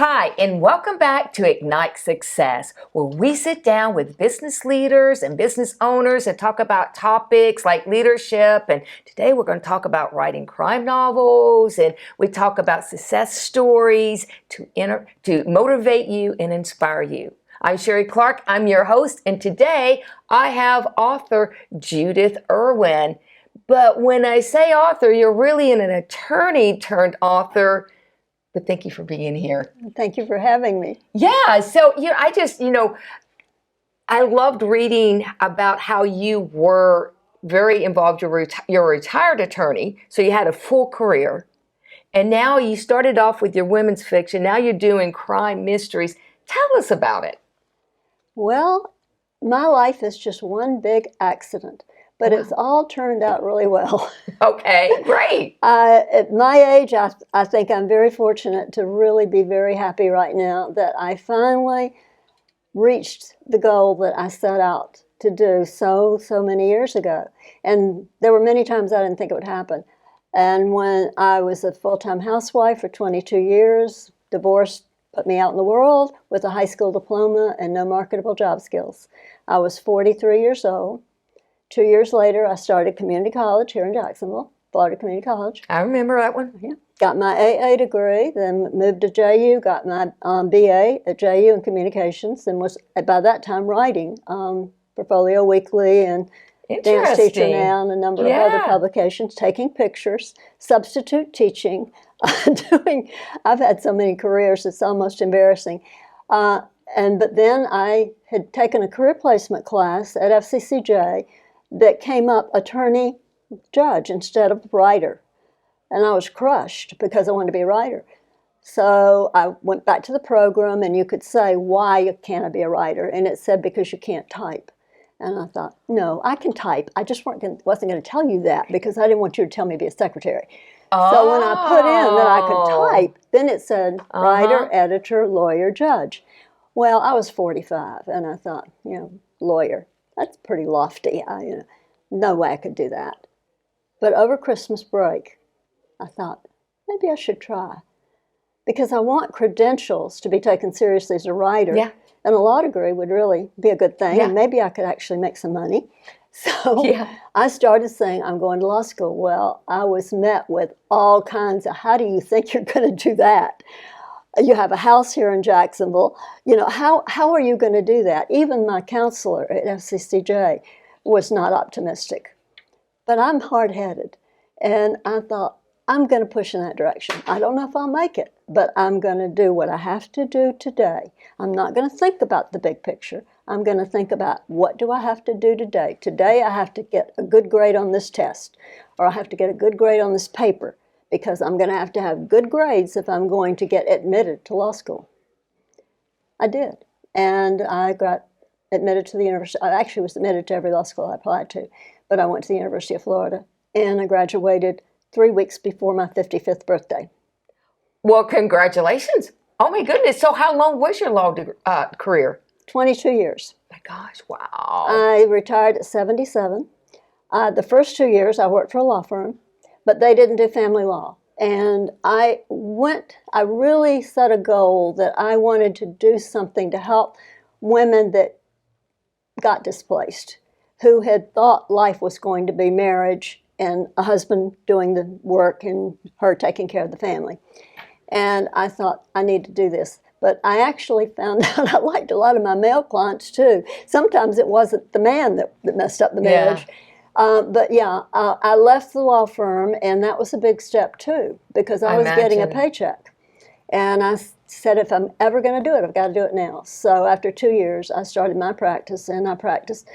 Hi, and welcome back to Ignite Success, where we sit down with business leaders and business owners and talk about topics like leadership. And today we're going to talk about writing crime novels, and we talk about success stories to motivate you and inspire you. I'm Sherrie Clark, I'm your host, and today I have author Judith Erwin. But when I say author, you're really an attorney turned author. But thank you for being here. Thank you for having me. Yeah, so I loved reading about how you were very involved. You're a retired attorney, so you had a full career. And now you started off with your women's fiction. Now you're doing crime mysteries. Tell us about it. Well, my life is just one big accident, but it's all turned out really well. Okay, great. At my age, I think I'm very fortunate to really be very happy right now that I finally reached the goal that I set out to do so many years ago. And there were many times I didn't think it would happen. And when I was a full-time housewife for 22 years, divorced, put me out in the world with a high school diploma and no marketable job skills. I was 43 years old. 2 years later, I started community college here in Jacksonville, Florida Community College. I remember that one. Yeah. Got my AA degree, then moved to JU, got my BA at JU in communications, and was by that time writing Portfolio Weekly and Dance Teacher Now and a number of other publications, taking pictures, substitute teaching, I've had so many careers, it's almost embarrassing. But then I had taken a career placement class at FCCJ that came up attorney judge instead of writer. And I was crushed because I wanted to be a writer. So I went back to the program, and you could say, why can't I be a writer? And it said, because you can't type. And I thought, no, I can type. I just wasn't going to tell you that because I didn't want you to tell me to be a secretary. Oh. So when I put in that I could type, then it said writer, editor, lawyer, judge. Well, I was 45, and I thought, lawyer, that's pretty lofty. No way I could do that. But over Christmas break, I thought, maybe I should try. Because I want credentials to be taken seriously as a writer. Yeah. And a law degree would really be a good thing. Yeah. And maybe I could actually make some money. So I started saying, I'm going to law school. Well, I was met with all kinds of, how do you think you're going to do that? You have a house here in Jacksonville. How are you going to do that? Even my counselor at FCCJ was not optimistic. But I'm hard-headed. And I thought, I'm going to push in that direction. I don't know if I'll make it, but I'm going to do what I have to do today. I'm not going to think about the big picture. I'm going to think about, what do I have to do today? Today I have to get a good grade on this test, or I have to get a good grade on this paper, because I'm going to have good grades if I'm going to get admitted to law school. I did. And I got admitted to the university. I actually was admitted to every law school I applied to, but I went to the University of Florida, and I graduated 3 weeks before my 55th birthday. Well, congratulations. Oh, my goodness. So how long was your law career? 22 years. My gosh, wow. I retired at 77. The first 2 years I worked for a law firm, but they didn't do family law. And I really set a goal that I wanted to do something to help women that got displaced, who had thought life was going to be marriage and a husband doing the work and her taking care of the family. And I thought, I need to do this. But I actually found out I liked a lot of my male clients too. Sometimes it wasn't the man that messed up the marriage. I left the law firm, and that was a big step too, because I was getting a paycheck. And I said, if I'm ever going to do it, I've got to do it now. So after 2 years, I started my practice, and I practiced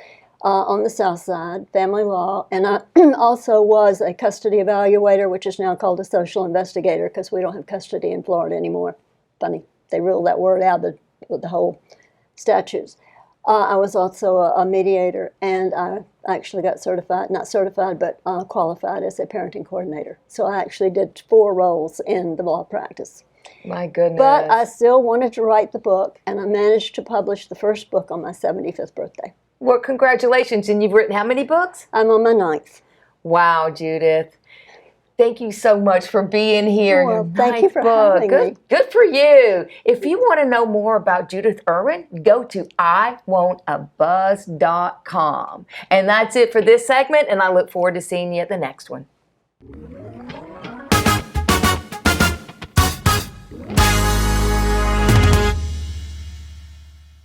on the South Side, family law, and I also was a custody evaluator, which is now called a social investigator, because we don't have custody in Florida anymore. Funny, they ruled that word out of the whole statutes. I was also a mediator, and I actually got qualified as a parenting coordinator. So I actually did 4 roles in the law practice. My goodness. But I still wanted to write the book, and I managed to publish the first book on my 75th birthday. Well, congratulations. And you've written how many books? I'm on my 9th. Wow, Judith. Thank you so much for being here. Well, thank you for having me. Good for you. If you want to know more about Judith Erwin, go to iwantabuzz.com. And that's it for this segment, and I look forward to seeing you at the next one.